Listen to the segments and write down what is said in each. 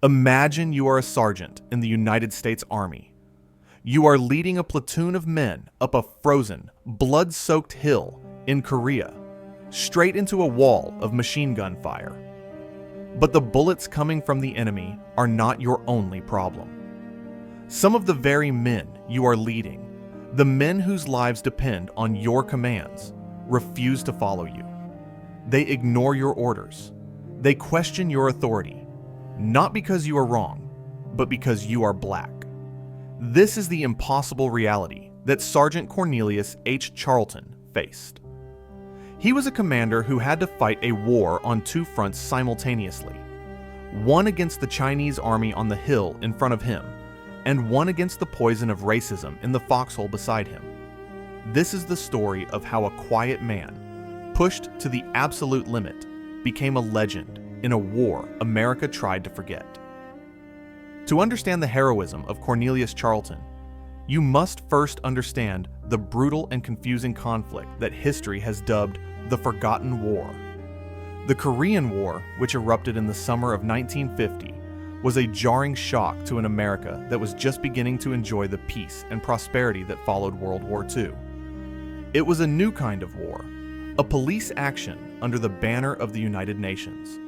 Imagine you are a sergeant in the United States Army. You are leading a platoon of men up a frozen, blood-soaked hill in Korea, straight into a wall of machine gun fire. But the bullets coming from the enemy are not your only problem. Some of the very men you are leading, the men whose lives depend on your commands, refuse to follow you. They ignore your orders. They question your authority, not because you are wrong, but because you are black. This is the impossible reality that Sergeant Cornelius H. Charlton faced. He was a commander who had to fight a war on two fronts simultaneously, one against the Chinese army on the hill in front of him, and one against the poison of racism in the foxhole beside him. This is the story of how a quiet man, pushed to the absolute limit, became a legend in a war America tried to forget. To understand the heroism of Cornelius Charlton, you must first understand the brutal and confusing conflict that history has dubbed the Forgotten War. The Korean War, which erupted in the summer of 1950, was a jarring shock to an America that was just beginning to enjoy the peace and prosperity that followed World War II. It was a new kind of war, a police action under the banner of the United Nations,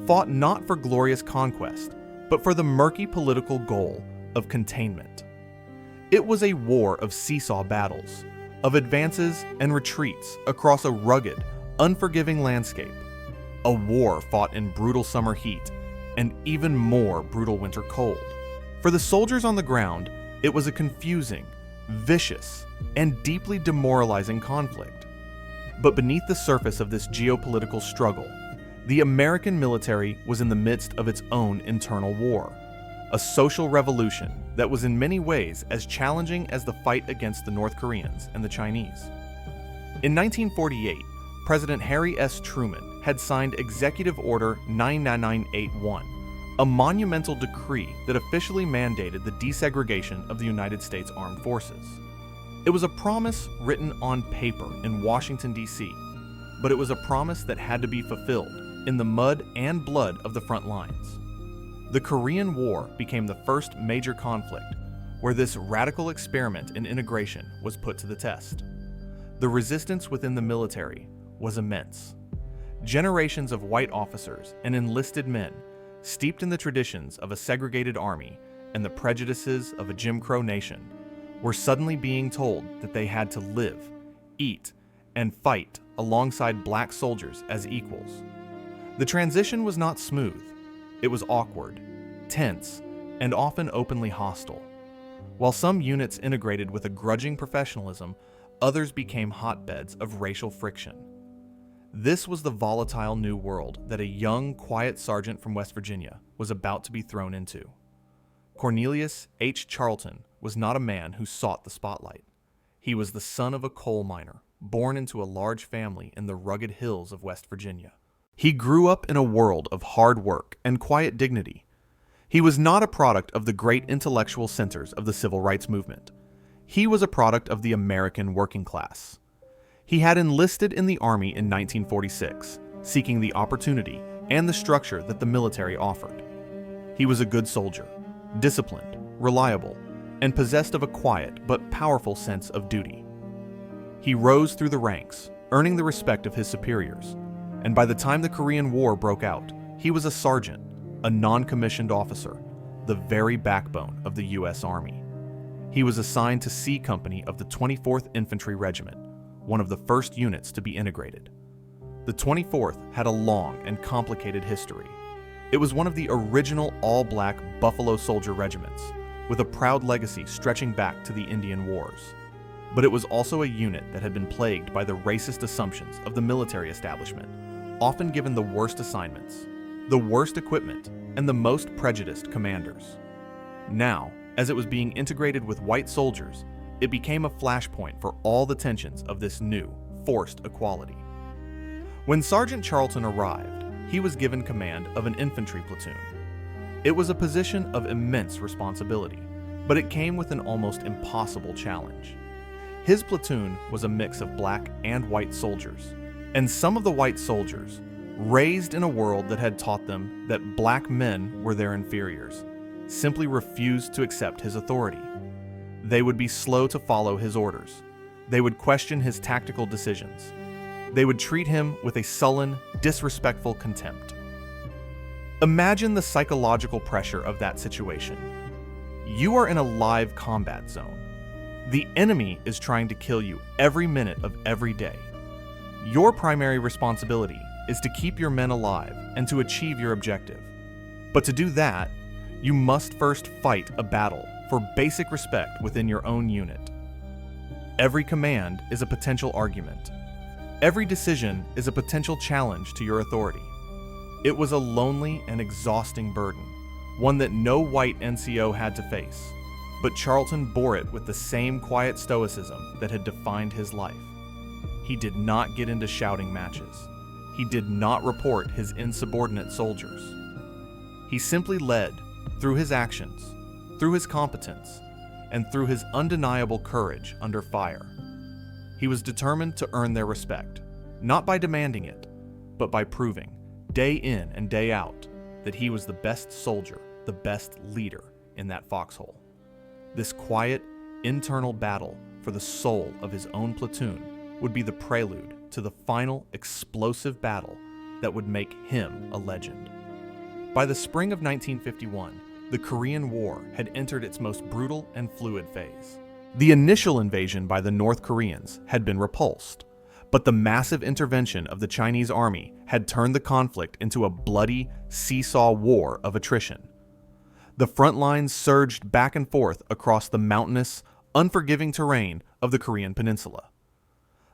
fought not for glorious conquest, but for the murky political goal of containment. It was a war of seesaw battles, of advances and retreats across a rugged, unforgiving landscape, a war fought in brutal summer heat and even more brutal winter cold. For the soldiers on the ground, it was a confusing, vicious, and deeply demoralizing conflict. But beneath the surface of this geopolitical struggle, the American military was in the midst of its own internal war, a social revolution that was in many ways as challenging as the fight against the North Koreans and the Chinese. In 1948, President Harry S. Truman had signed Executive Order 99981, a monumental decree that officially mandated the desegregation of the United States Armed Forces. It was a promise written on paper in Washington, D.C., but it was a promise that had to be fulfilled in the mud and blood of the front lines. The Korean War became the first major conflict where this radical experiment in integration was put to the test. The resistance within the military was immense. Generations of white officers and enlisted men, steeped in the traditions of a segregated army and the prejudices of a Jim Crow nation, were suddenly being told that they had to live, eat, and fight alongside black soldiers as equals. The transition was not smooth. It was awkward, tense, and often openly hostile. While some units integrated with a grudging professionalism, others became hotbeds of racial friction. This was the volatile new world that a young, quiet sergeant from West Virginia was about to be thrown into. Cornelius H. Charlton was not a man who sought the spotlight. He was the son of a coal miner, born into a large family in the rugged hills of West Virginia. He grew up in a world of hard work and quiet dignity. He was not a product of the great intellectual centers of the civil rights movement. He was a product of the American working class. He had enlisted in the Army in 1946, seeking the opportunity and the structure that the military offered. He was a good soldier, disciplined, reliable, and possessed of a quiet but powerful sense of duty. He rose through the ranks, earning the respect of his superiors, and by the time the Korean War broke out, he was a sergeant, a non-commissioned officer, the very backbone of the U.S. Army. He was assigned to C Company of the 24th Infantry Regiment, one of the first units to be integrated. The 24th had a long and complicated history. It was one of the original all-black Buffalo Soldier regiments, with a proud legacy stretching back to the Indian Wars. But it was also a unit that had been plagued by the racist assumptions of the military establishment, often given the worst assignments, the worst equipment, and the most prejudiced commanders. Now, as it was being integrated with white soldiers, it became a flashpoint for all the tensions of this new, forced equality. When Sergeant Charlton arrived, he was given command of an infantry platoon. It was a position of immense responsibility, but it came with an almost impossible challenge. His platoon was a mix of black and white soldiers, and some of the white soldiers, raised in a world that had taught them that black men were their inferiors, simply refused to accept his authority. They would be slow to follow his orders. They would question his tactical decisions. They would treat him with a sullen, disrespectful contempt. Imagine the psychological pressure of that situation. You are in a live combat zone. The enemy is trying to kill you every minute of every day. Your primary responsibility is to keep your men alive and to achieve your objective. But to do that, you must first fight a battle for basic respect within your own unit. Every command is a potential argument. Every decision is a potential challenge to your authority. It was a lonely and exhausting burden, one that no white NCO had to face, but Charlton bore it with the same quiet stoicism that had defined his life. He did not get into shouting matches. He did not report his insubordinate soldiers. He simply led through his actions, through his competence, and through his undeniable courage under fire. He was determined to earn their respect, not by demanding it, but by proving, day in and day out, that he was the best soldier, the best leader in that foxhole. This quiet, internal battle for the soul of his own platoon would be the prelude to the final explosive battle that would make him a legend. By the spring of 1951, the Korean War had entered its most brutal and fluid phase. The initial invasion by the North Koreans had been repulsed, but the massive intervention of the Chinese army had turned the conflict into a bloody, seesaw war of attrition. The front lines surged back and forth across the mountainous, unforgiving terrain of the Korean peninsula.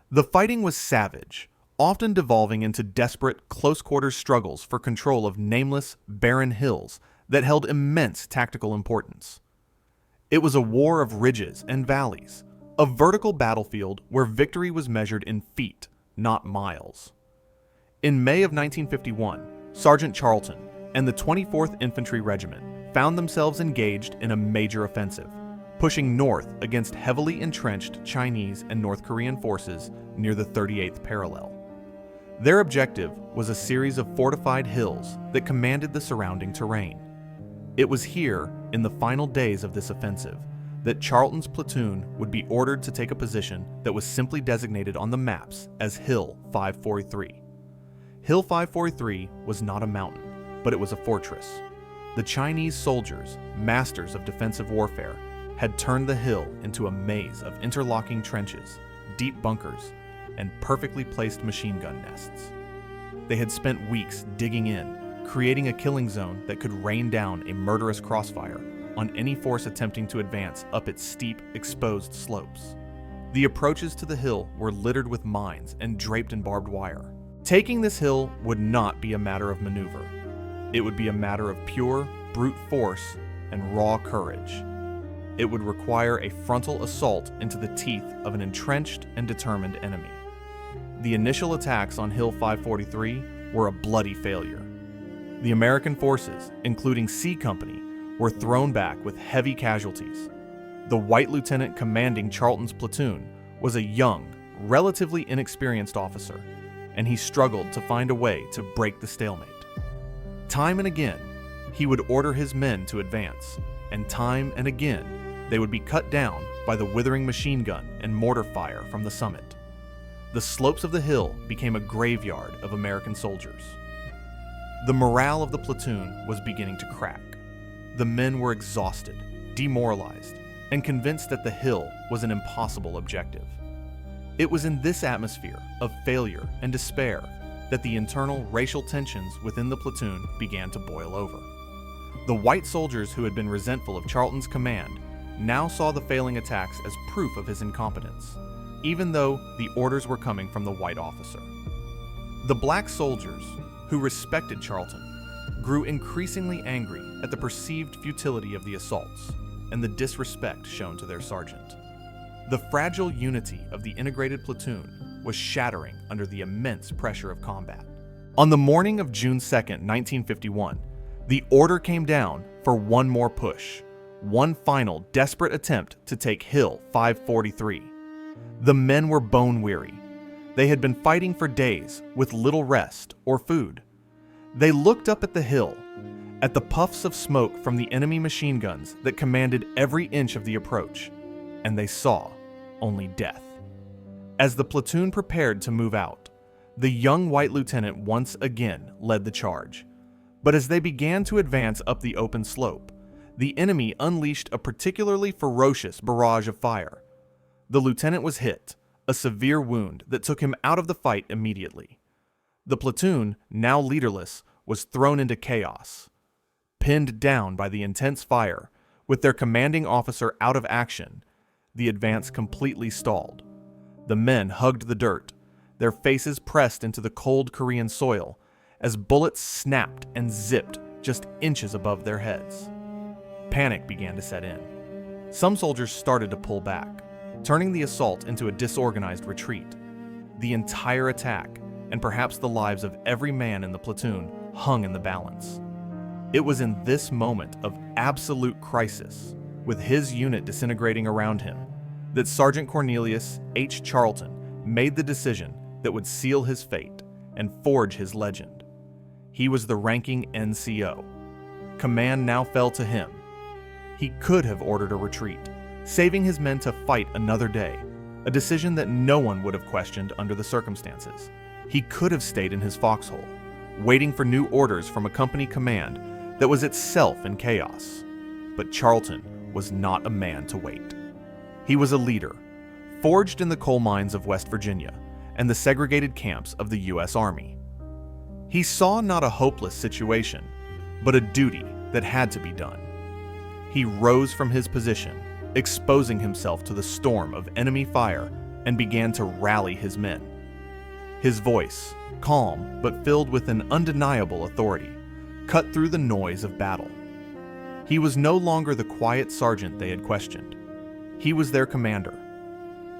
The fighting was savage, often devolving into desperate, close-quarters struggles for control of nameless, barren hills that held immense tactical importance. It was a war of ridges and valleys, a vertical battlefield where victory was measured in feet, not miles. In May of 1951, Sergeant Charlton and the 24th Infantry Regiment found themselves engaged in a major offensive, pushing north against heavily entrenched Chinese and North Korean forces near the 38th parallel. Their objective was a series of fortified hills that commanded the surrounding terrain. It was here, in the final days of this offensive, that Charlton's platoon would be ordered to take a position that was simply designated on the maps as Hill 543. Hill 543 was not a mountain, but it was a fortress. The Chinese soldiers, masters of defensive warfare, had turned the hill into a maze of interlocking trenches, deep bunkers, and perfectly placed machine gun nests. They had spent weeks digging in, creating a killing zone that could rain down a murderous crossfire on any force attempting to advance up its steep, exposed slopes. The approaches to the hill were littered with mines and draped in barbed wire. Taking this hill would not be a matter of maneuver. It would be a matter of pure, brute force and raw courage. It would require a frontal assault into the teeth of an entrenched and determined enemy. The initial attacks on Hill 543 were a bloody failure. The American forces, including C Company, were thrown back with heavy casualties. The white lieutenant commanding Charlton's platoon was a young, relatively inexperienced officer, and he struggled to find a way to break the stalemate. Time and again, he would order his men to advance, and time and again, they would be cut down by the withering machine gun and mortar fire from the summit. The slopes of the hill became a graveyard of American soldiers. The morale of the platoon was beginning to crack. The men were exhausted, demoralized, and convinced that the hill was an impossible objective. It was in this atmosphere of failure and despair that the internal racial tensions within the platoon began to boil over. The white soldiers who had been resentful of Charlton's command now saw the failing attacks as proof of his incompetence, even though the orders were coming from the white officer. The black soldiers, who respected Charlton, grew increasingly angry at the perceived futility of the assaults and the disrespect shown to their sergeant. The fragile unity of the integrated platoon was shattering under the immense pressure of combat. On the morning of June 2nd, 1951, the order came down for one more push, one final desperate attempt to take Hill 543. The men were bone weary. They had been fighting for days with little rest or food. They looked up at the hill, at the puffs of smoke from the enemy machine guns that commanded every inch of the approach, and they saw only death. As the platoon prepared to move out, the young white lieutenant once again led the charge. But as they began to advance up the open slope, the enemy unleashed a particularly ferocious barrage of fire. The lieutenant was hit, a severe wound that took him out of the fight immediately. The platoon, now leaderless, was thrown into chaos. Pinned down by the intense fire, with their commanding officer out of action, the advance completely stalled. The men hugged the dirt, their faces pressed into the cold Korean soil, as bullets snapped and zipped just inches above their heads. Panic began to set in. Some soldiers started to pull back, turning the assault into a disorganized retreat. The entire attack, and perhaps the lives of every man in the platoon, hung in the balance. It was in this moment of absolute crisis, with his unit disintegrating around him, that Sergeant Cornelius H. Charlton made the decision that would seal his fate and forge his legend. He was the ranking NCO. Command now fell to him. He could have ordered a retreat, saving his men to fight another day, a decision that no one would have questioned under the circumstances. He could have stayed in his foxhole, waiting for new orders from a company command that was itself in chaos. But Charlton was not a man to wait. He was a leader, forged in the coal mines of West Virginia and the segregated camps of the U.S. Army. He saw not a hopeless situation, but a duty that had to be done. He rose from his position, exposing himself to the storm of enemy fire, and began to rally his men. His voice, calm but filled with an undeniable authority, cut through the noise of battle. He was no longer the quiet sergeant they had questioned. He was their commander.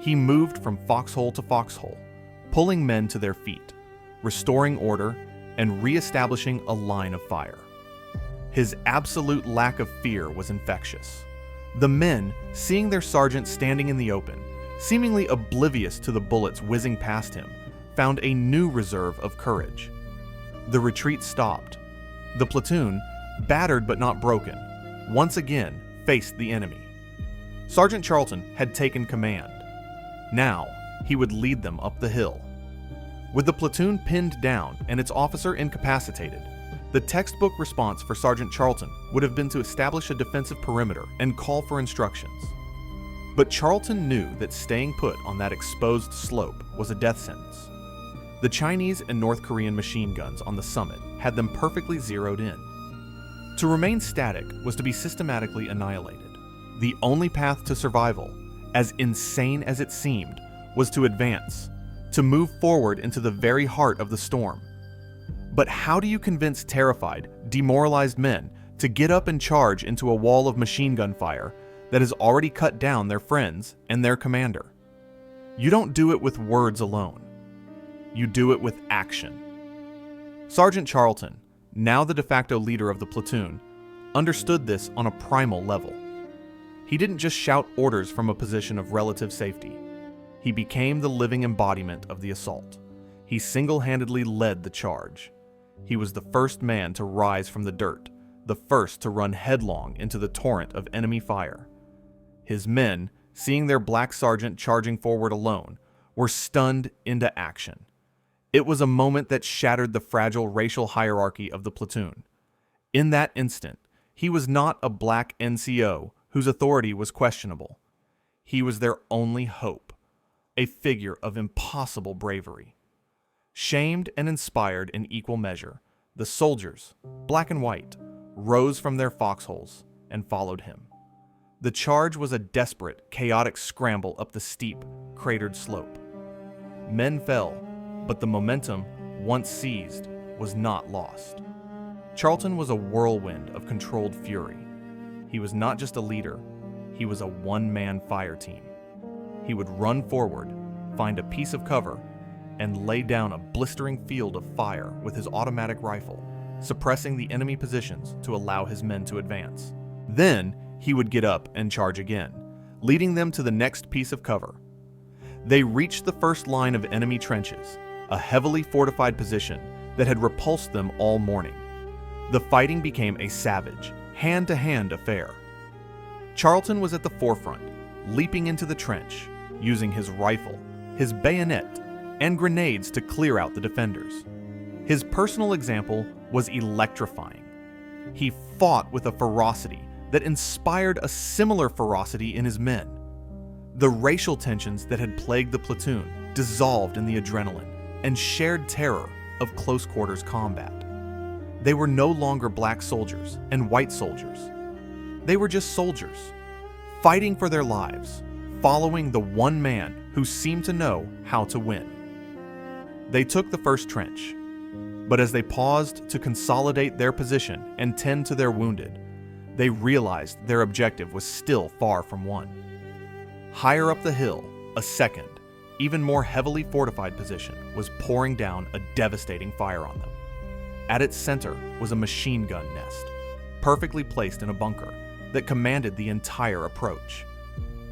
He moved from foxhole to foxhole, pulling men to their feet, restoring order, and re-establishing a line of fire. His absolute lack of fear was infectious. The men, seeing their sergeant standing in the open, seemingly oblivious to the bullets whizzing past him, found a new reserve of courage. The retreat stopped. The platoon, battered but not broken, once again faced the enemy. Sergeant Charlton had taken command. Now, he would lead them up the hill. With the platoon pinned down and its officer incapacitated, the textbook response for Sergeant Charlton would have been to establish a defensive perimeter and call for instructions. But Charlton knew that staying put on that exposed slope was a death sentence. The Chinese and North Korean machine guns on the summit had them perfectly zeroed in. To remain static was to be systematically annihilated. The only path to survival, as insane as it seemed, was to advance, to move forward into the very heart of the storm. But how do you convince terrified, demoralized men to get up and charge into a wall of machine gun fire that has already cut down their friends and their commander? You don't do it with words alone. You do it with action. Sergeant Charlton, now the de facto leader of the platoon, understood this on a primal level. He didn't just shout orders from a position of relative safety. He became the living embodiment of the assault. He single-handedly led the charge. He was the first man to rise from the dirt, the first to run headlong into the torrent of enemy fire. His men, seeing their black sergeant charging forward alone, were stunned into action. It was a moment that shattered the fragile racial hierarchy of the platoon. In that instant, he was not a black NCO whose authority was questionable. He was their only hope, a figure of impossible bravery. Shamed and inspired in equal measure, the soldiers, black and white, rose from their foxholes and followed him. The charge was a desperate, chaotic scramble up the steep, cratered slope. Men fell, but the momentum, once seized, was not lost. Charlton was a whirlwind of controlled fury. He was not just a leader, he was a one-man fire team. He would run forward, find a piece of cover, and lay down a blistering field of fire with his automatic rifle, suppressing the enemy positions to allow his men to advance. Then he would get up and charge again, leading them to the next piece of cover. They reached the first line of enemy trenches, a heavily fortified position that had repulsed them all morning. The fighting became a savage, hand-to-hand affair. Charlton was at the forefront, leaping into the trench, using his rifle, his bayonet, and grenades to clear out the defenders. His personal example was electrifying. He fought with a ferocity that inspired a similar ferocity in his men. The racial tensions that had plagued the platoon dissolved in the adrenaline and shared terror of close-quarters combat. They were no longer black soldiers and white soldiers. They were just soldiers, fighting for their lives, following the one man who seemed to know how to win. They took the first trench, but as they paused to consolidate their position and tend to their wounded, they realized their objective was still far from won. Higher up the hill, a second, even more heavily fortified position was pouring down a devastating fire on them. At its center was a machine gun nest, perfectly placed in a bunker that commanded the entire approach.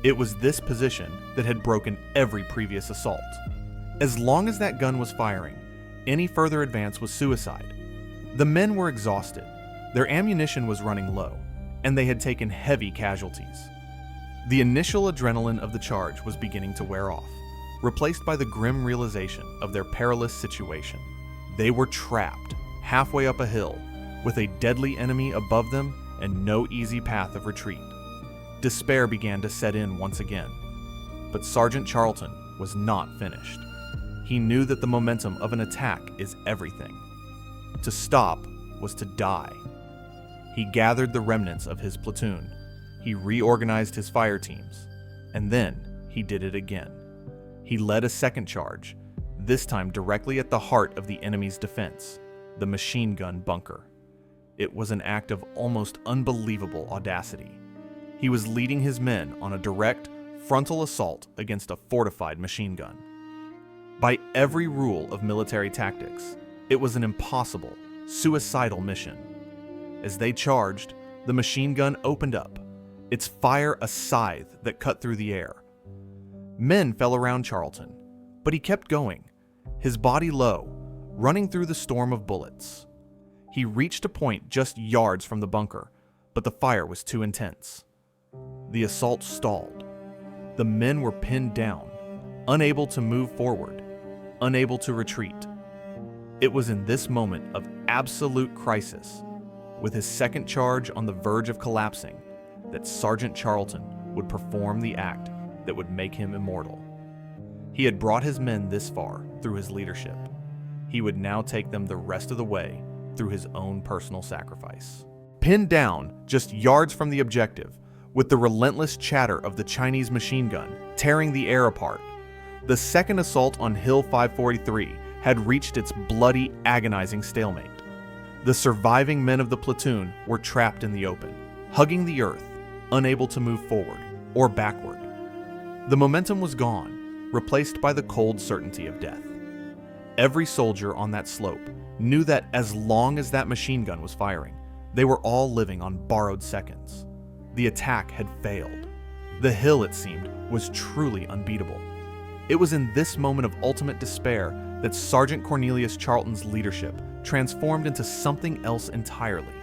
It was this position that had broken every previous assault. As long as that gun was firing, any further advance was suicide. The men were exhausted, their ammunition was running low, and they had taken heavy casualties. The initial adrenaline of the charge was beginning to wear off, replaced by the grim realization of their perilous situation. They were trapped halfway up a hill, with a deadly enemy above them and no easy path of retreat. Despair began to set in once again. But Sergeant Charlton was not finished. He knew that the momentum of an attack is everything. To stop was to die. He gathered the remnants of his platoon. He reorganized his fire teams. And then he did it again. He led a second charge, this time directly at the heart of the enemy's defense, the machine gun bunker. It was an act of almost unbelievable audacity. He was leading his men on a direct, frontal assault against a fortified machine gun. By every rule of military tactics, it was an impossible, suicidal mission. As they charged, the machine gun opened up, its fire a scythe that cut through the air. Men fell around Charlton, but he kept going, his body low, running through the storm of bullets. He reached a point just yards from the bunker, but the fire was too intense. The assault stalled. The men were pinned down, unable to move forward, unable to retreat. It was in this moment of absolute crisis, with his second charge on the verge of collapsing, that Sergeant Charlton would perform the act that would make him immortal. He had brought his men this far through his leadership. He would now take them the rest of the way through his own personal sacrifice. Pinned down just yards from the objective, with the relentless chatter of the Chinese machine gun tearing the air apart, the second assault on Hill 543 had reached its bloody, agonizing stalemate. The surviving men of the platoon were trapped in the open, hugging the earth, unable to move forward or backward. The momentum was gone, replaced by the cold certainty of death. Every soldier on that slope knew that as long as that machine gun was firing, they were all living on borrowed seconds. The attack had failed. The hill, it seemed, was truly unbeatable. It was in this moment of ultimate despair that Sergeant Cornelius Charlton's leadership transformed into something else entirely.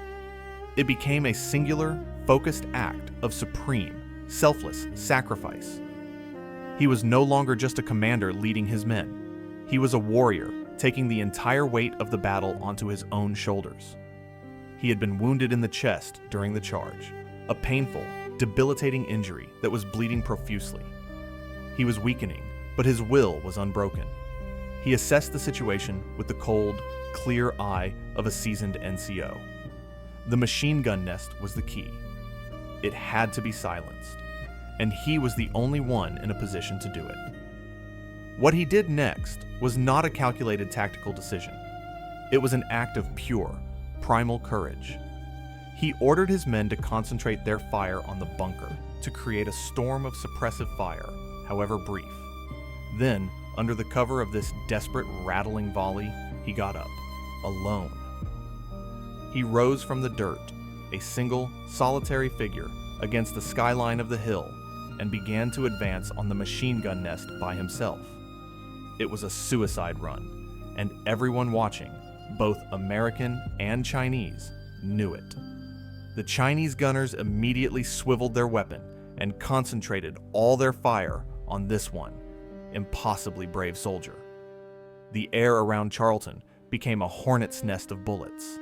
It became a singular, focused act of supreme, selfless sacrifice. He was no longer just a commander leading his men. He was a warrior, taking the entire weight of the battle onto his own shoulders. He had been wounded in the chest during the charge, a painful, debilitating injury that was bleeding profusely. He was weakening, but his will was unbroken. He assessed the situation with the cold, clear eye of a seasoned NCO. The machine gun nest was the key. It had to be silenced, and he was the only one in a position to do it. What he did next was not a calculated tactical decision. It was an act of pure, primal courage. He ordered his men to concentrate their fire on the bunker to create a storm of suppressive fire, however brief. Then, under the cover of this desperate, rattling volley, he got up, alone. He rose from the dirt, a single, solitary figure against the skyline of the hill, and began to advance on the machine gun nest by himself. It was a suicide run, and everyone watching, both American and Chinese, knew it. The Chinese gunners immediately swiveled their weapon and concentrated all their fire on this one, impossibly brave soldier. The air around Charlton became a hornet's nest of bullets.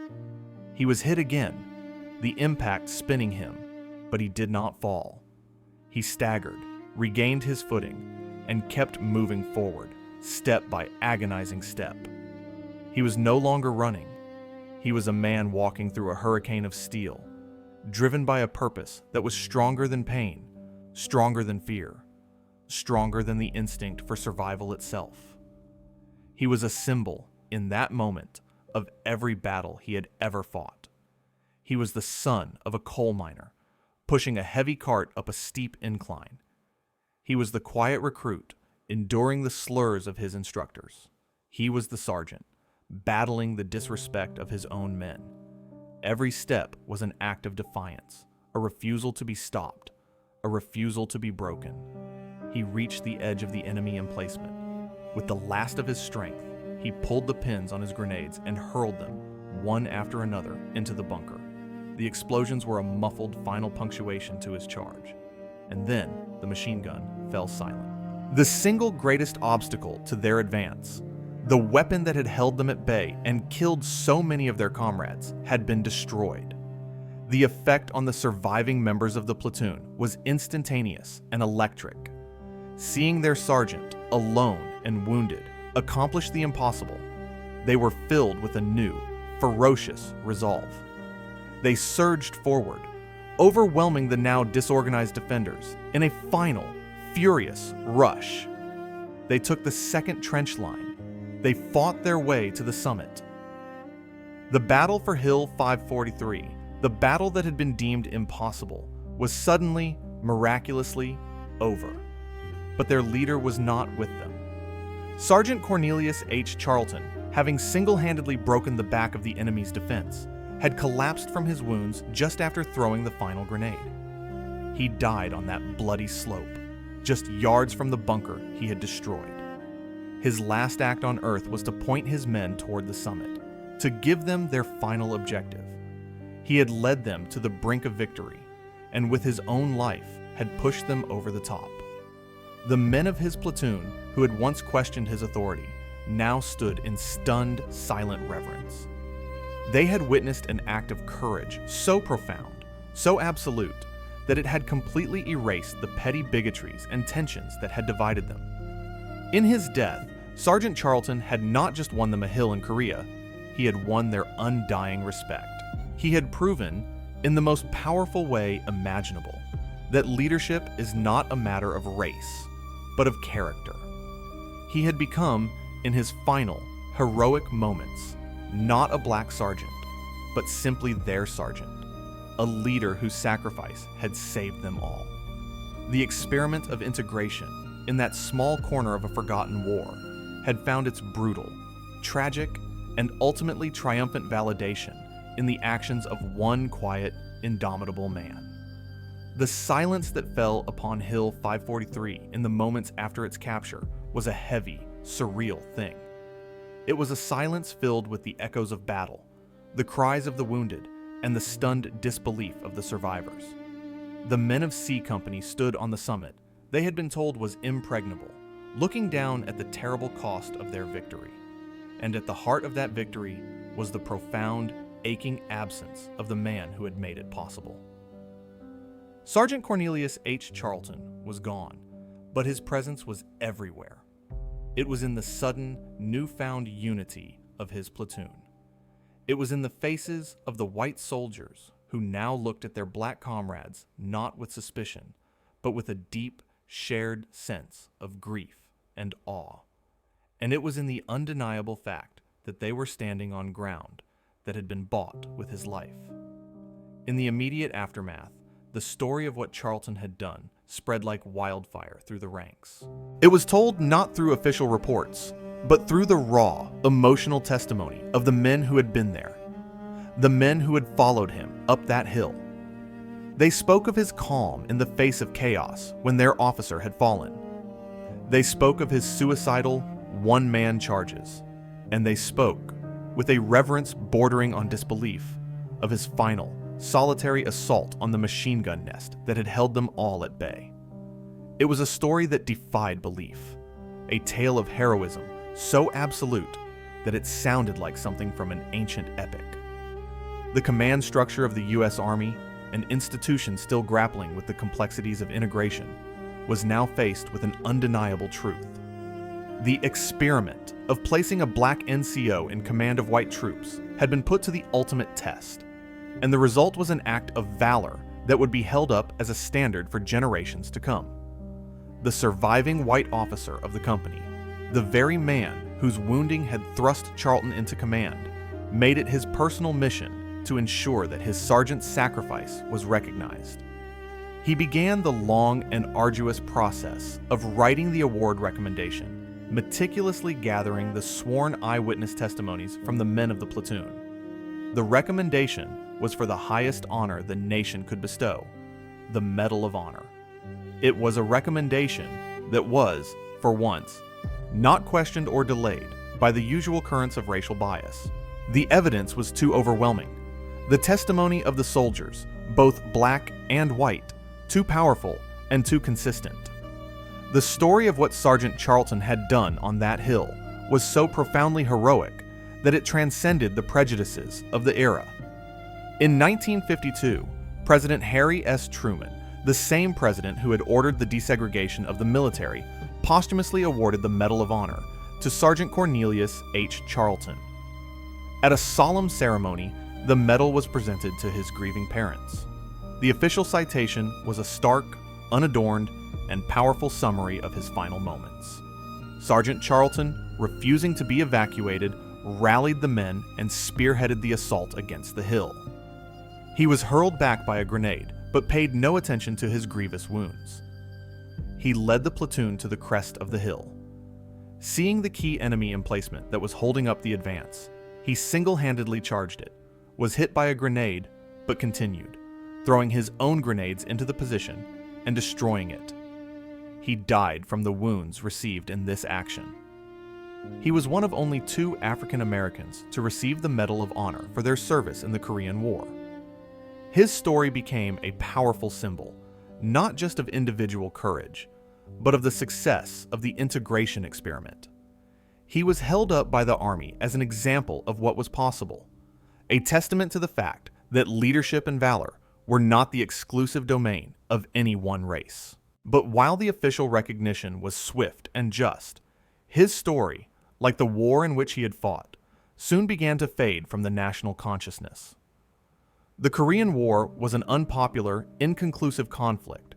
He was hit again, the impact spinning him, but he did not fall. He staggered, regained his footing, and kept moving forward, step by agonizing step. He was no longer running. He was a man walking through a hurricane of steel, driven by a purpose that was stronger than pain, stronger than fear, stronger than the instinct for survival itself. He was a symbol, in that moment, of every battle he had ever fought. He was the son of a coal miner, pushing a heavy cart up a steep incline. He was the quiet recruit, enduring the slurs of his instructors. He was the sergeant, battling the disrespect of his own men. Every step was an act of defiance, a refusal to be stopped, a refusal to be broken. He reached the edge of the enemy emplacement. With the last of his strength, he pulled the pins on his grenades and hurled them, one after another, into the bunker. The explosions were a muffled final punctuation to his charge. And then the machine gun fell silent. The single greatest obstacle to their advance, the weapon that had held them at bay and killed so many of their comrades, had been destroyed. The effect on the surviving members of the platoon was instantaneous and electric. Seeing their sergeant, alone and wounded, accomplish the impossible, they were filled with a new, ferocious resolve. They surged forward, overwhelming the now disorganized defenders in a final, furious rush. They took the second trench line. They fought their way to the summit. The battle for Hill 543, the battle that had been deemed impossible, was suddenly, miraculously, over. But their leader was not with them. Sergeant Cornelius H. Charlton, having single-handedly broken the back of the enemy's defense, had collapsed from his wounds just after throwing the final grenade. He died on that bloody slope, just yards from the bunker he had destroyed. His last act on Earth was to point his men toward the summit, to give them their final objective. He had led them to the brink of victory, and with his own life had pushed them over the top. The men of his platoon, who had once questioned his authority, now stood in stunned, silent reverence. They had witnessed an act of courage so profound, so absolute, that it had completely erased the petty bigotries and tensions that had divided them. In his death, Sergeant Charlton had not just won them a hill in Korea, he had won their undying respect. He had proven, in the most powerful way imaginable, that leadership is not a matter of race, but of character. He had become, in his final, heroic moments, not a black sergeant, but simply their sergeant, a leader whose sacrifice had saved them all. The experiment of integration, in that small corner of a forgotten war, had found its brutal, tragic, and ultimately triumphant validation in the actions of one quiet, indomitable man. The silence that fell upon Hill 543 in the moments after its capture was a heavy, surreal thing. It was a silence filled with the echoes of battle, the cries of the wounded, and the stunned disbelief of the survivors. The men of C Company stood on the summit they had been told was impregnable, looking down at the terrible cost of their victory. And at the heart of that victory was the profound, aching absence of the man who had made it possible. Sergeant Cornelius H. Charlton was gone, but his presence was everywhere. It was in the sudden, newfound unity of his platoon. It was in the faces of the white soldiers who now looked at their black comrades not with suspicion, but with a deep, shared sense of grief and awe. And it was in the undeniable fact that they were standing on ground that had been bought with his life. In the immediate aftermath, the story of what Charlton had done spread like wildfire through the ranks. It was told not through official reports, but through the raw, emotional testimony of the men who had been there, the men who had followed him up that hill. They spoke of his calm in the face of chaos when their officer had fallen. They spoke of his suicidal, one-man charges. And they spoke, with a reverence bordering on disbelief, of his final, solitary assault on the machine gun nest that had held them all at bay. It was a story that defied belief, a tale of heroism so absolute that it sounded like something from an ancient epic. The command structure of the U.S. Army, an institution still grappling with the complexities of integration, was now faced with an undeniable truth. The experiment of placing a black NCO in command of white troops had been put to the ultimate test, and the result was an act of valor that would be held up as a standard for generations to come. The surviving white officer of the company, the very man whose wounding had thrust Charlton into command, made it his personal mission to ensure that his sergeant's sacrifice was recognized. He began the long and arduous process of writing the award recommendation, meticulously gathering the sworn eyewitness testimonies from the men of the platoon. The recommendation was for the highest honor the nation could bestow, the Medal of Honor. It was a recommendation that was, for once, not questioned or delayed by the usual currents of racial bias. The evidence was too overwhelming. The testimony of the soldiers, both black and white, too powerful and too consistent. The story of what Sergeant Charlton had done on that hill was so profoundly heroic that it transcended the prejudices of the era. In 1952, President Harry S. Truman, the same president who had ordered the desegregation of the military, posthumously awarded the Medal of Honor to Sergeant Cornelius H. Charlton. At a solemn ceremony, the medal was presented to his grieving parents. The official citation was a stark, unadorned, and powerful summary of his final moments. Sergeant Charlton, refusing to be evacuated, rallied the men and spearheaded the assault against the hill. He was hurled back by a grenade, but paid no attention to his grievous wounds. He led the platoon to the crest of the hill. Seeing the key enemy emplacement that was holding up the advance, he single-handedly charged it, was hit by a grenade, but continued, throwing his own grenades into the position and destroying it. He died from the wounds received in this action. He was one of only 2 African Americans to receive the Medal of Honor for their service in the Korean War. His story became a powerful symbol, not just of individual courage, but of the success of the integration experiment. He was held up by the Army as an example of what was possible, a testament to the fact that leadership and valor were not the exclusive domain of any one race. But while the official recognition was swift and just, his story, like the war in which he had fought, soon began to fade from the national consciousness. The Korean War was an unpopular, inconclusive conflict,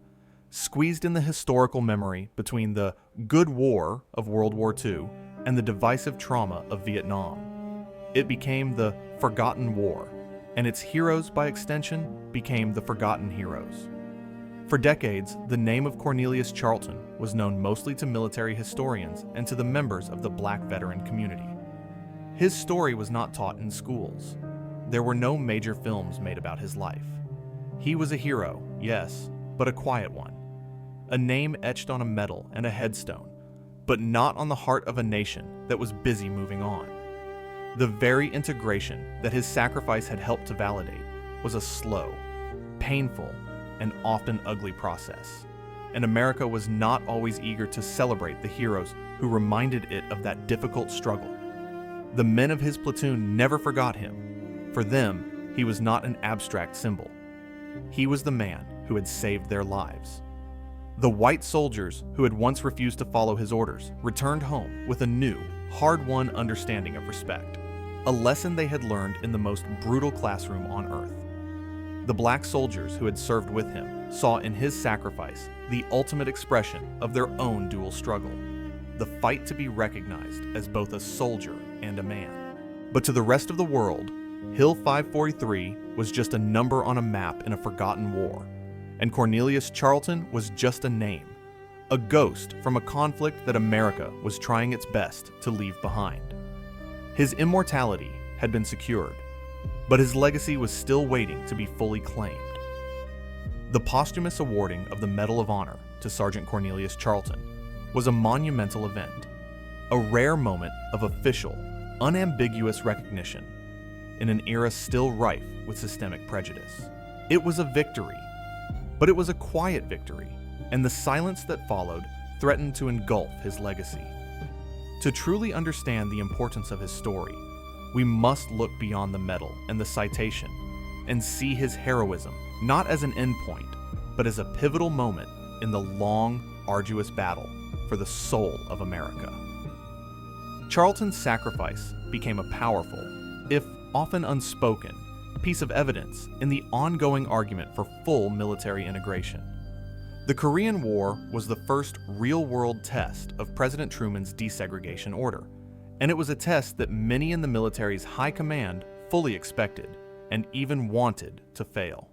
squeezed in the historical memory between the good war of World War II and the divisive trauma of Vietnam. It became the forgotten war, and its heroes, by extension, became the forgotten heroes. For decades, the name of Cornelius Charlton was known mostly to military historians and to the members of the black veteran community. His story was not taught in schools. There were no major films made about his life. He was a hero, yes, but a quiet one. A name etched on a medal and a headstone, but not on the heart of a nation that was busy moving on. The very integration that his sacrifice had helped to validate was a slow, painful, and often ugly process, and America was not always eager to celebrate the heroes who reminded it of that difficult struggle. The men of his platoon never forgot him. For them, he was not an abstract symbol. He was the man who had saved their lives. The white soldiers who had once refused to follow his orders returned home with a new, hard-won understanding of respect, a lesson they had learned in the most brutal classroom on earth. The black soldiers who had served with him saw in his sacrifice the ultimate expression of their own dual struggle, the fight to be recognized as both a soldier and a man. But to the rest of the world, Hill 543 was just a number on a map in a forgotten war, and Cornelius Charlton was just a name, a ghost from a conflict that America was trying its best to leave behind. His immortality had been secured, but his legacy was still waiting to be fully claimed. The posthumous awarding of the Medal of Honor to Sergeant Cornelius Charlton was a monumental event, a rare moment of official, unambiguous recognition in an era still rife with systemic prejudice. It was a victory, but it was a quiet victory, and the silence that followed threatened to engulf his legacy. To truly understand the importance of his story, we must look beyond the medal and the citation and see his heroism not as an endpoint, but as a pivotal moment in the long, arduous battle for the soul of America. Charlton's sacrifice became a powerful, if often unspoken, piece of evidence in the ongoing argument for full military integration. The Korean War was the first real-world test of President Truman's desegregation order, and it was a test that many in the military's high command fully expected and even wanted to fail.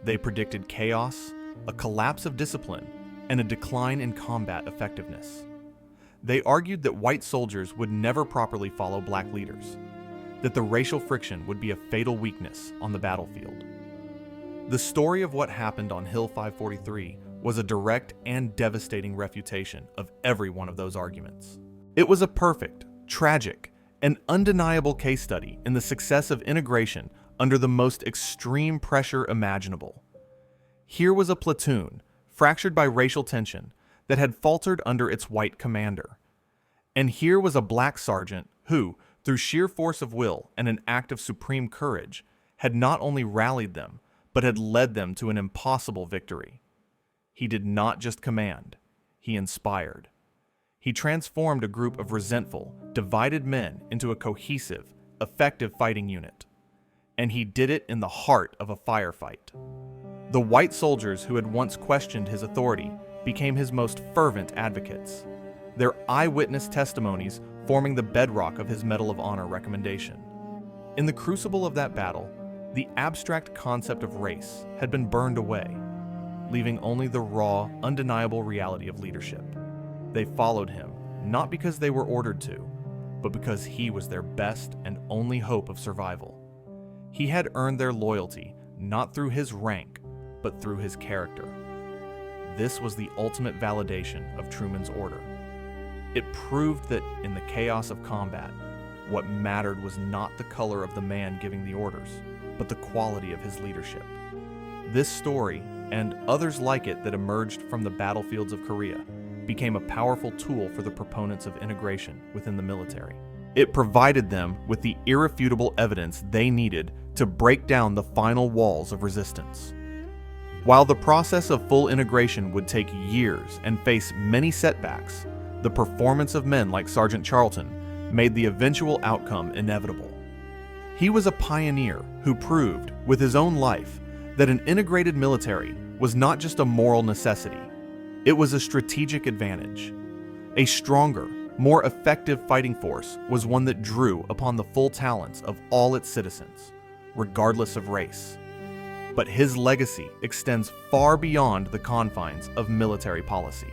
They predicted chaos, a collapse of discipline, and a decline in combat effectiveness. They argued that white soldiers would never properly follow black leaders, that the racial friction would be a fatal weakness on the battlefield. The story of what happened on Hill 543 was a direct and devastating refutation of every one of those arguments. It was a perfect, tragic, and undeniable case study in the success of integration under the most extreme pressure imaginable. Here was a platoon, fractured by racial tension, that had faltered under its white commander. And here was a black sergeant who, through sheer force of will and an act of supreme courage, had not only rallied them, but had led them to an impossible victory. He did not just command, he inspired. He transformed a group of resentful, divided men into a cohesive, effective fighting unit. And he did it in the heart of a firefight. The white soldiers who had once questioned his authority became his most fervent advocates, their eyewitness testimonies forming the bedrock of his Medal of Honor recommendation. In the crucible of that battle, the abstract concept of race had been burned away, leaving only the raw, undeniable reality of leadership. They followed him, not because they were ordered to, but because he was their best and only hope of survival. He had earned their loyalty, not through his rank, but through his character. This was the ultimate validation of Truman's order. It proved that in the chaos of combat, what mattered was not the color of the man giving the orders, but the quality of his leadership. This story, and others like it that emerged from the battlefields of Korea, became a powerful tool for the proponents of integration within the military. It provided them with the irrefutable evidence they needed to break down the final walls of resistance. While the process of full integration would take years and face many setbacks, the performance of men like Sergeant Charlton made the eventual outcome inevitable. He was a pioneer who proved, with his own life, that an integrated military was not just a moral necessity, it was a strategic advantage. A stronger, more effective fighting force was one that drew upon the full talents of all its citizens, regardless of race. But his legacy extends far beyond the confines of military policy.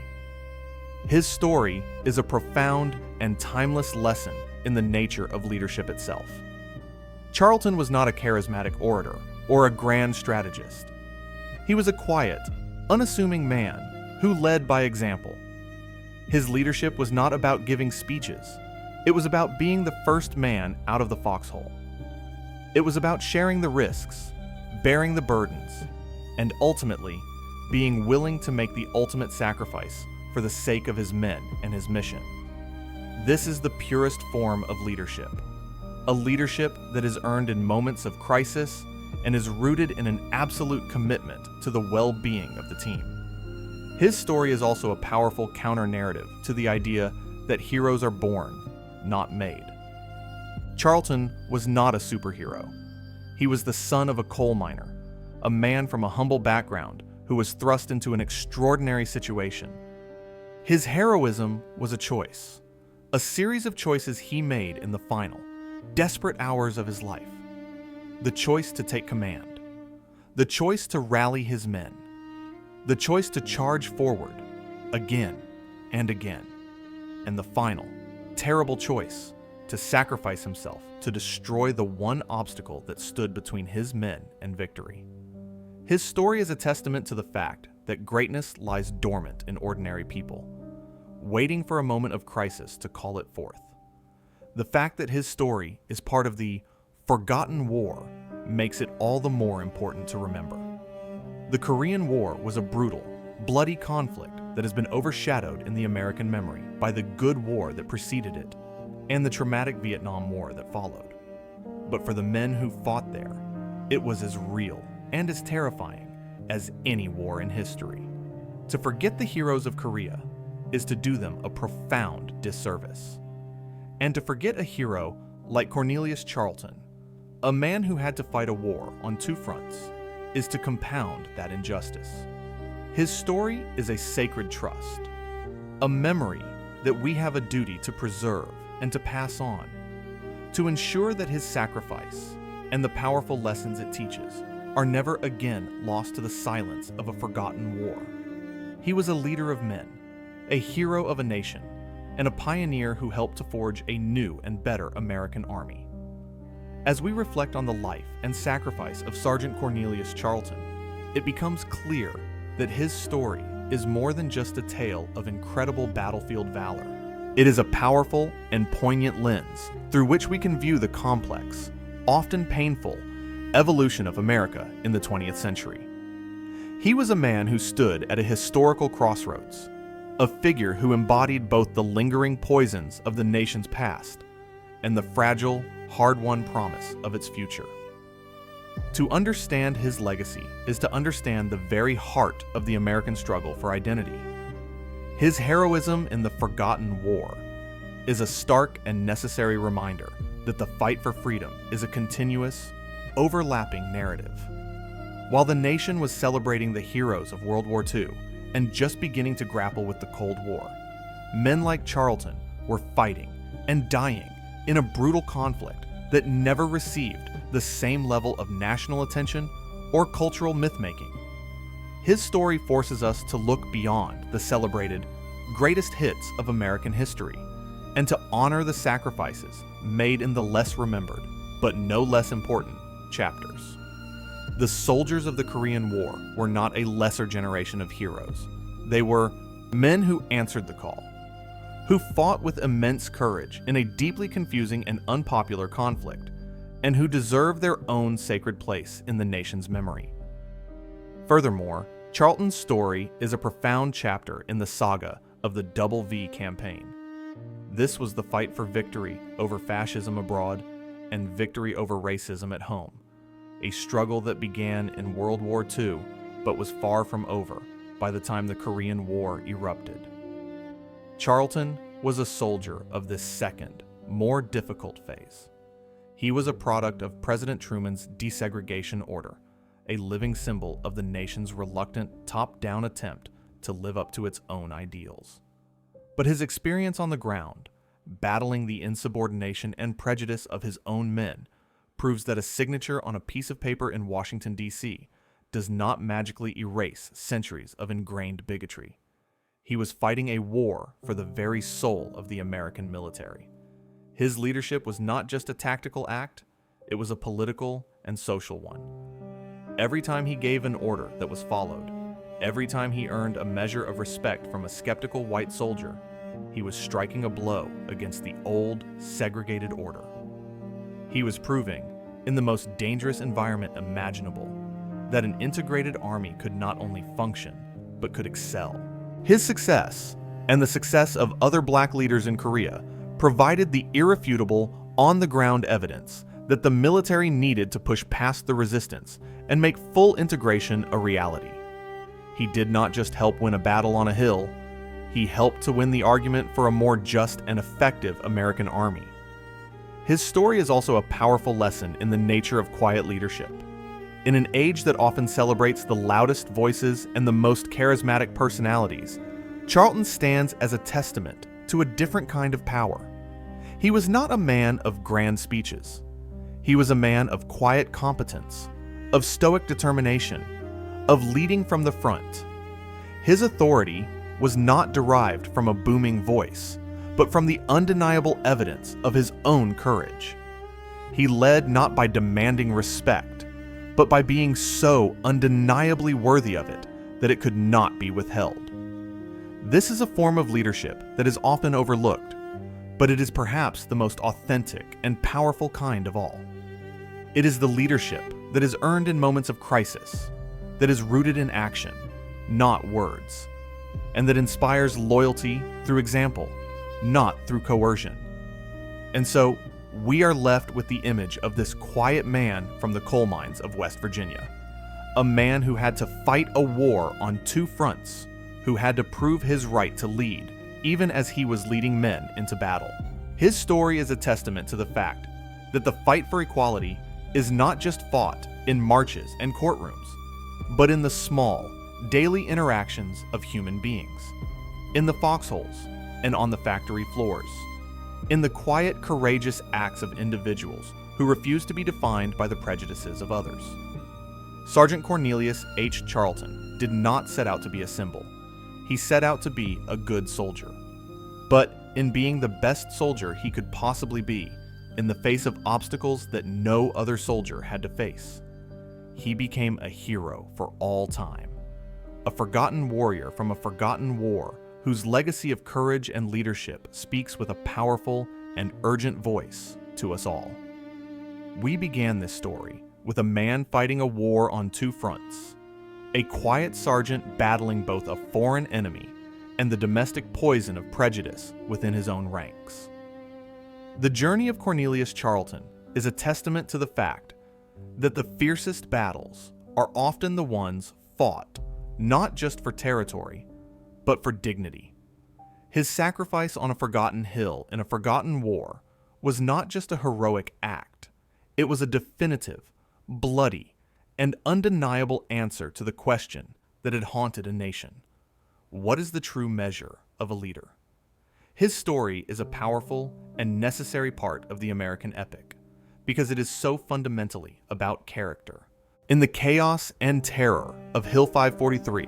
His story is a profound and timeless lesson in the nature of leadership itself. Charlton was not a charismatic orator or a grand strategist. He was a quiet, unassuming man who led by example. His leadership was not about giving speeches. It was about being the first man out of the foxhole. It was about sharing the risks, bearing the burdens, and ultimately being willing to make the ultimate sacrifice for the sake of his men and his mission. This is the purest form of leadership, a leadership that is earned in moments of crisis and is rooted in an absolute commitment to the well-being of the team. His story is also a powerful counter-narrative to the idea that heroes are born, not made. Charlton was not a superhero. He was the son of a coal miner, a man from a humble background who was thrust into an extraordinary situation. His heroism was a choice, a series of choices he made in the final, desperate hours of his life. The choice to take command, the choice to rally his men, the choice to charge forward again and again, and the final, terrible choice to sacrifice himself to destroy the one obstacle that stood between his men and victory. His story is a testament to the fact that greatness lies dormant in ordinary people, waiting for a moment of crisis to call it forth. The fact that his story is part of the forgotten war makes it all the more important to remember. The Korean War was a brutal, bloody conflict that has been overshadowed in the American memory by the good war that preceded it and the traumatic Vietnam War that followed. But for the men who fought there, it was as real and as terrifying as any war in history. To forget the heroes of Korea is to do them a profound disservice. And to forget a hero like Cornelius Charlton, a man who had to fight a war on two fronts, is to compound that injustice. His story is a sacred trust, a memory that we have a duty to preserve and to pass on, to ensure that his sacrifice and the powerful lessons it teaches are never again lost to the silence of a forgotten war. He was a leader of men, a hero of a nation, and a pioneer who helped to forge a new and better American army. As we reflect on the life and sacrifice of Sergeant Cornelius Charlton, it becomes clear that his story is more than just a tale of incredible battlefield valor. It is a powerful and poignant lens through which we can view the complex, often painful, evolution of America in the 20th century. He was a man who stood at a historical crossroads, a figure who embodied both the lingering poisons of the nation's past and the fragile, hard-won promise of its future. To understand his legacy is to understand the very heart of the American struggle for identity. His heroism in the forgotten war is a stark and necessary reminder that the fight for freedom is a continuous, overlapping narrative. While the nation was celebrating the heroes of World War II and just beginning to grapple with the Cold War, men like Charlton were fighting and dying in a brutal conflict that never received the same level of national attention or cultural myth-making. His story forces us to look beyond the celebrated greatest hits of American history and to honor the sacrifices made in the less remembered, but no less important, chapters. The soldiers of the Korean War were not a lesser generation of heroes. They were men who answered the call, who fought with immense courage in a deeply confusing and unpopular conflict, and who deserve their own sacred place in the nation's memory. Furthermore, Charlton's story is a profound chapter in the saga of the Double V campaign. This was the fight for victory over fascism abroad and victory over racism at home, a struggle that began in World War II but was far from over by the time the Korean War erupted. Charlton was a soldier of this second, more difficult phase. He was a product of President Truman's desegregation order, a living symbol of the nation's reluctant top-down attempt to live up to its own ideals. But his experience on the ground, battling the insubordination and prejudice of his own men, proves that a signature on a piece of paper in Washington, D.C. does not magically erase centuries of ingrained bigotry. He was fighting a war for the very soul of the American military. His leadership was not just a tactical act, it was a political and social one. Every time he gave an order that was followed, every time he earned a measure of respect from a skeptical white soldier, he was striking a blow against the old, segregated order. He was proving, in the most dangerous environment imaginable, that an integrated army could not only function, but could excel. His success, and the success of other black leaders in Korea, provided the irrefutable, on-the-ground evidence that the military needed to push past the resistance and make full integration a reality. He did not just help win a battle on a hill, he helped to win the argument for a more just and effective American army. His story is also a powerful lesson in the nature of quiet leadership. In an age that often celebrates the loudest voices and the most charismatic personalities, Charlton stands as a testament to a different kind of power. He was not a man of grand speeches. He was a man of quiet competence, of stoic determination, of leading from the front. His authority was not derived from a booming voice, but from the undeniable evidence of his own courage. He led not by demanding respect, but by being so undeniably worthy of it that it could not be withheld. This is a form of leadership that is often overlooked, but it is perhaps the most authentic and powerful kind of all. It is the leadership that is earned in moments of crisis, that is rooted in action, not words, and that inspires loyalty through example, not through coercion. And so, we are left with the image of this quiet man from the coal mines of West Virginia, a man who had to fight a war on two fronts, who had to prove his right to lead, even as he was leading men into battle. His story is a testament to the fact that the fight for equality is not just fought in marches and courtrooms, but in the small, daily interactions of human beings, in the foxholes and on the factory floors, in the quiet, courageous acts of individuals who refuse to be defined by the prejudices of others. Sergeant Cornelius H. Charlton did not set out to be a symbol. He set out to be a good soldier. But in being the best soldier he could possibly be, in the face of obstacles that no other soldier had to face, he became a hero for all time. A forgotten warrior from a forgotten war whose legacy of courage and leadership speaks with a powerful and urgent voice to us all. We began this story with a man fighting a war on two fronts, a quiet sergeant battling both a foreign enemy and the domestic poison of prejudice within his own ranks. The journey of Cornelius Charlton is a testament to the fact that the fiercest battles are often the ones fought not just for territory, but for dignity. His sacrifice on a forgotten hill in a forgotten war was not just a heroic act, it was a definitive, bloody, and undeniable answer to the question that had haunted a nation. What is the true measure of a leader? His story is a powerful and necessary part of the American epic because it is so fundamentally about character. In the chaos and terror of Hill 543,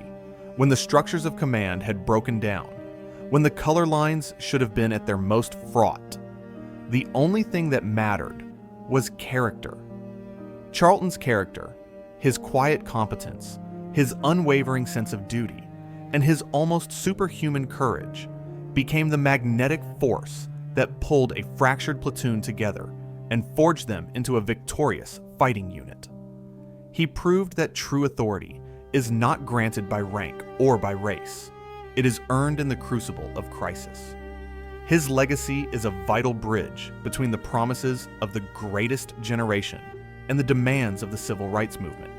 when the structures of command had broken down, when the color lines should have been at their most fraught, the only thing that mattered was character. Charlton's character, his quiet competence, his unwavering sense of duty, and his almost superhuman courage became the magnetic force that pulled a fractured platoon together and forged them into a victorious fighting unit. He proved that true authority is not granted by rank or by race. It is earned in the crucible of crisis. His legacy is a vital bridge between the promises of the greatest generation and the demands of the civil rights movement.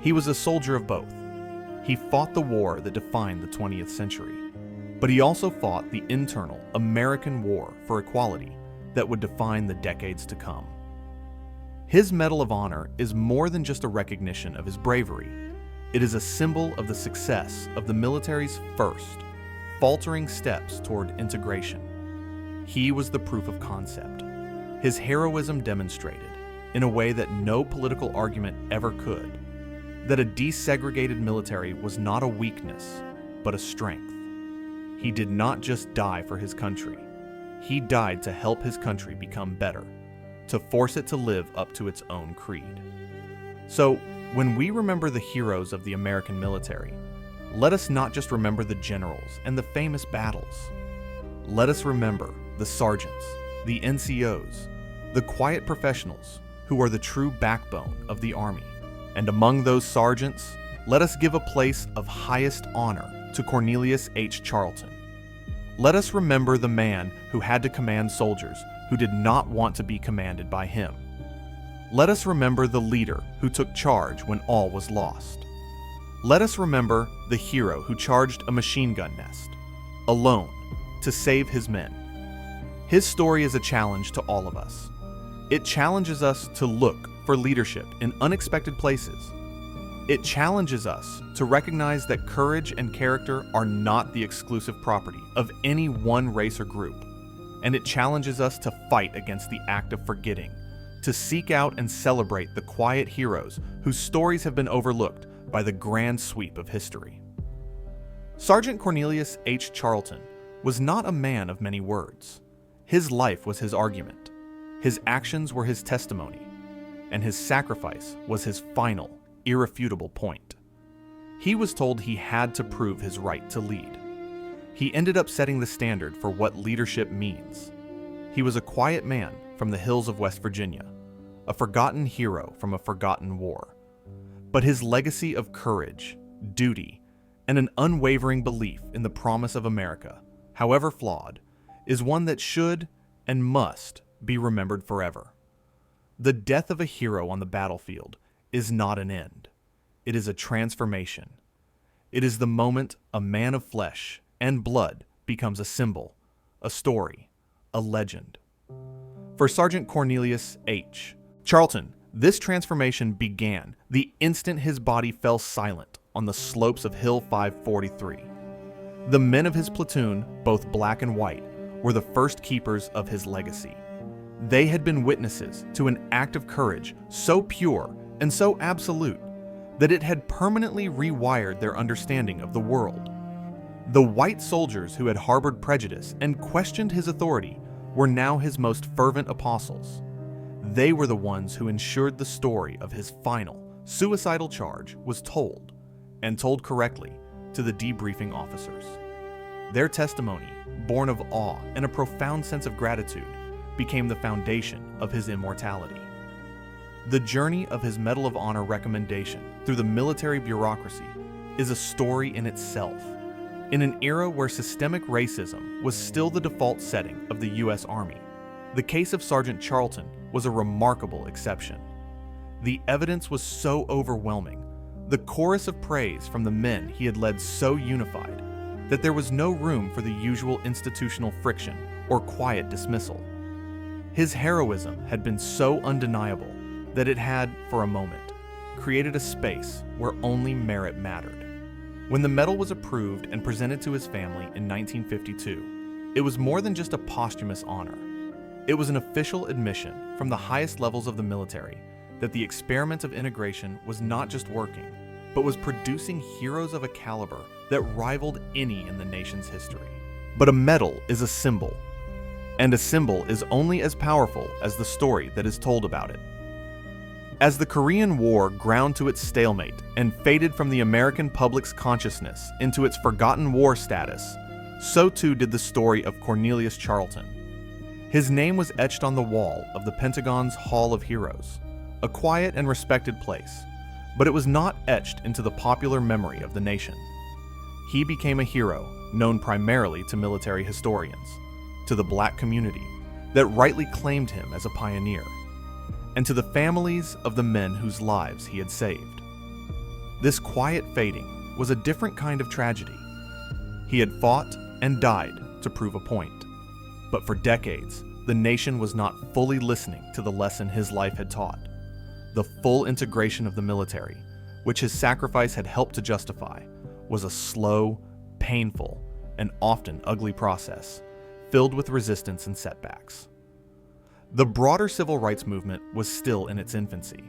He was a soldier of both. He fought the war that defined the 20th century, but he also fought the internal American war for equality that would define the decades to come. His Medal of Honor is more than just a recognition of his bravery. It is a symbol of the success of the military's first, faltering steps toward integration. He was the proof of concept. His heroism demonstrated, in a way that no political argument ever could, that a desegregated military was not a weakness, but a strength. He did not just die for his country. He died to help his country become better, to force it to live up to its own creed. So, when we remember the heroes of the American military, let us not just remember the generals and the famous battles. Let us remember the sergeants, the NCOs, the quiet professionals who are the true backbone of the Army. And among those sergeants, let us give a place of highest honor to Cornelius H. Charlton. Let us remember the man who had to command soldiers who did not want to be commanded by him. Let us remember the leader who took charge when all was lost. Let us remember the hero who charged a machine gun nest, alone, to save his men. His story is a challenge to all of us. It challenges us to look for leadership in unexpected places. It challenges us to recognize that courage and character are not the exclusive property of any one race or group. And it challenges us to fight against the act of forgetting, to seek out and celebrate the quiet heroes whose stories have been overlooked by the grand sweep of history. Sergeant Cornelius H. Charlton was not a man of many words. His life was his argument. His actions were his testimony. and his sacrifice was his final, irrefutable point. He was told he had to prove his right to lead. He ended up setting the standard for what leadership means. He was a quiet man from the hills of West Virginia, a forgotten hero from a forgotten war. But his legacy of courage, duty, and an unwavering belief in the promise of America, however flawed, is one that should and must be remembered forever. The death of a hero on the battlefield is not an end. It is a transformation. It is the moment a man of flesh and blood becomes a symbol, a story, a legend. For Sergeant Cornelius H. Charlton, this transformation began the instant his body fell silent on the slopes of Hill 543. The men of his platoon, both black and white, were the first keepers of his legacy. They had been witnesses to an act of courage so pure and so absolute that it had permanently rewired their understanding of the world. The white soldiers who had harbored prejudice and questioned his authority were now his most fervent apostles. They were the ones who ensured the story of his final, suicidal charge was told, and told correctly, to the debriefing officers. Their testimony, born of awe and a profound sense of gratitude, became the foundation of his immortality. The journey of his Medal of Honor recommendation through the military bureaucracy is a story in itself. In an era where systemic racism was still the default setting of the U.S. Army, the case of Sergeant Charlton was a remarkable exception. The evidence was so overwhelming, the chorus of praise from the men he had led so unified, that there was no room for the usual institutional friction or quiet dismissal. His heroism had been so undeniable that it had, for a moment, created a space where only merit mattered. When the medal was approved and presented to his family in 1952, it was more than just a posthumous honor. It was an official admission from the highest levels of the military that the experiment of integration was not just working, but was producing heroes of a caliber that rivaled any in the nation's history. But a medal is a symbol, and a symbol is only as powerful as the story that is told about it. As the Korean War ground to its stalemate and faded from the American public's consciousness into its forgotten war status, so too did the story of Cornelius Charlton. His name was etched on the wall of the Pentagon's Hall of Heroes, a quiet and respected place, but it was not etched into the popular memory of the nation. He became a hero known primarily to military historians, to the black community that rightly claimed him as a pioneer, and to the families of the men whose lives he had saved. This quiet fading was a different kind of tragedy. He had fought and died to prove a point, but for decades, the nation was not fully listening to the lesson his life had taught. The full integration of the military, which his sacrifice had helped to justify, was a slow, painful, and often ugly process, filled with resistance and setbacks. The broader civil rights movement was still in its infancy,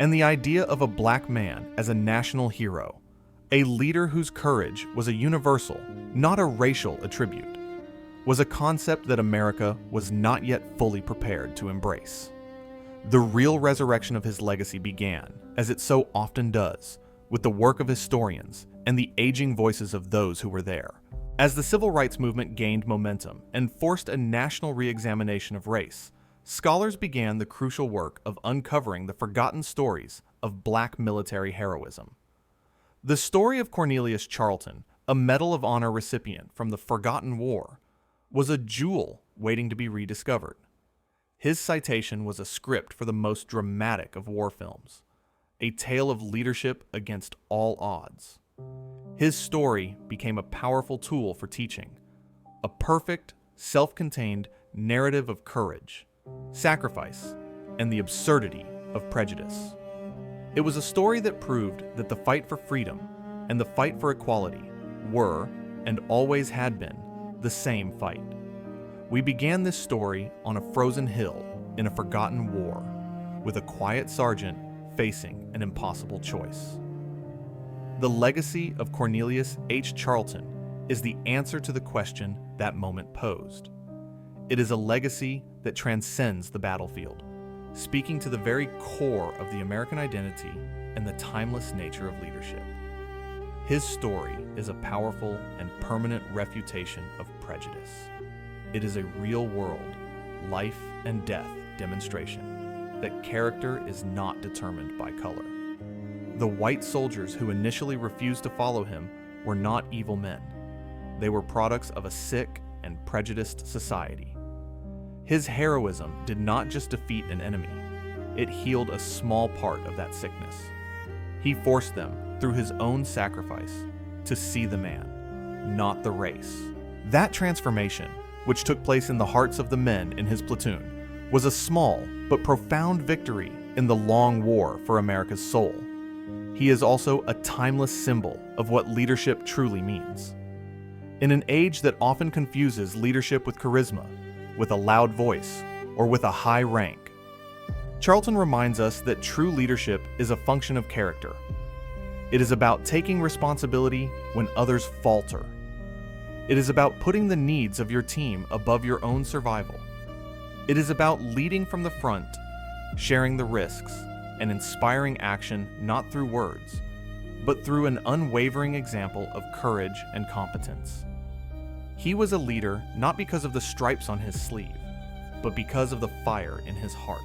and the idea of a black man as a national hero, a leader whose courage was a universal, not a racial attribute, was a concept that America was not yet fully prepared to embrace. The real resurrection of his legacy began, as it so often does, with the work of historians and the aging voices of those who were there. As the civil rights movement gained momentum and forced a national re-examination of race, scholars began the crucial work of uncovering the forgotten stories of black military heroism. The story of Cornelius Charlton, a Medal of Honor recipient from the forgotten war, was a jewel waiting to be rediscovered. His citation was a script for the most dramatic of war films, a tale of leadership against all odds. His story became a powerful tool for teaching, a perfect, self-contained narrative of courage, sacrifice, and the absurdity of prejudice. It was a story that proved that the fight for freedom and the fight for equality were, and always had been, the same fight. We began this story on a frozen hill in a forgotten war, with a quiet sergeant facing an impossible choice. The legacy of Cornelius H. Charlton is the answer to the question that moment posed. It is a legacy that transcends the battlefield, speaking to the very core of the American identity and the timeless nature of leadership. His story is a powerful and permanent refutation of prejudice. It is a real-world, life and death demonstration that character is not determined by color. The white soldiers who initially refused to follow him were not evil men. They were products of a sick and prejudiced society. His heroism did not just defeat an enemy, it healed a small part of that sickness. He forced them, through his own sacrifice, to see the man, not the race. That transformation, which took place in the hearts of the men in his platoon, was a small but profound victory in the long war for America's soul. He is also a timeless symbol of what leadership truly means. In an age that often confuses leadership with charisma, with a loud voice, or with a high rank, Charlton reminds us that true leadership is a function of character. It is about taking responsibility when others falter. It is about putting the needs of your team above your own survival. It is about leading from the front, sharing the risks, and inspiring action not through words, but through an unwavering example of courage and competence. He was a leader not because of the stripes on his sleeve, but because of the fire in his heart.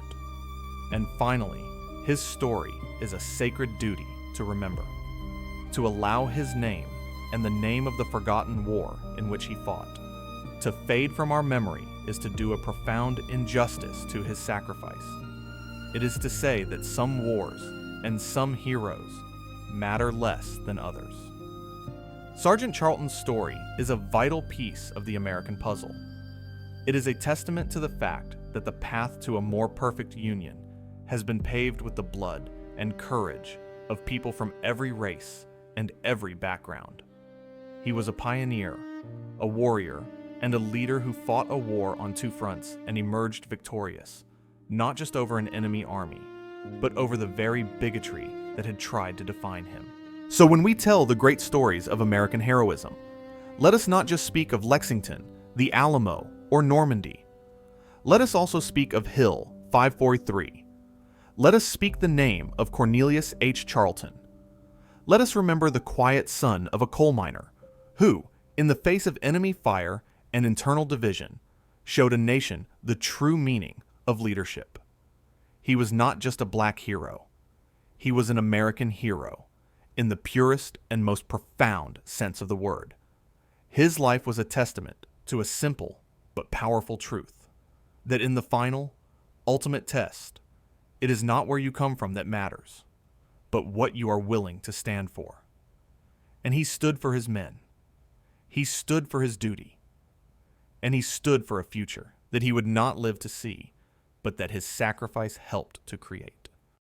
And finally, his story is a sacred duty to remember, to allow his name and the name of the forgotten war in which he fought to fade from our memory is to do a profound injustice to his sacrifice. It is to say that some wars and some heroes matter less than others. Sergeant Charlton's story is a vital piece of the American puzzle. It is a testament to the fact that the path to a more perfect union has been paved with the blood and courage of people from every race and every background. He was a pioneer, a warrior, and a leader who fought a war on two fronts and emerged victorious, not just over an enemy army, but over the very bigotry that had tried to define him. So when we tell the great stories of American heroism, let us not just speak of Lexington, the Alamo, or Normandy. Let us also speak of Hill 543. Let us speak the name of Cornelius H. Charlton. Let us remember the quiet son of a coal miner, who, in the face of enemy fire and internal division, showed a nation the true meaning of leadership. He was not just a black hero. He was an American hero, in the purest and most profound sense of the word. His life was a testament to a simple but powerful truth, that in the final, ultimate test, it is not where you come from that matters, but what you are willing to stand for. And he stood for his men. He stood for his duty. And he stood for a future that he would not live to see, but that his sacrifice helped to create.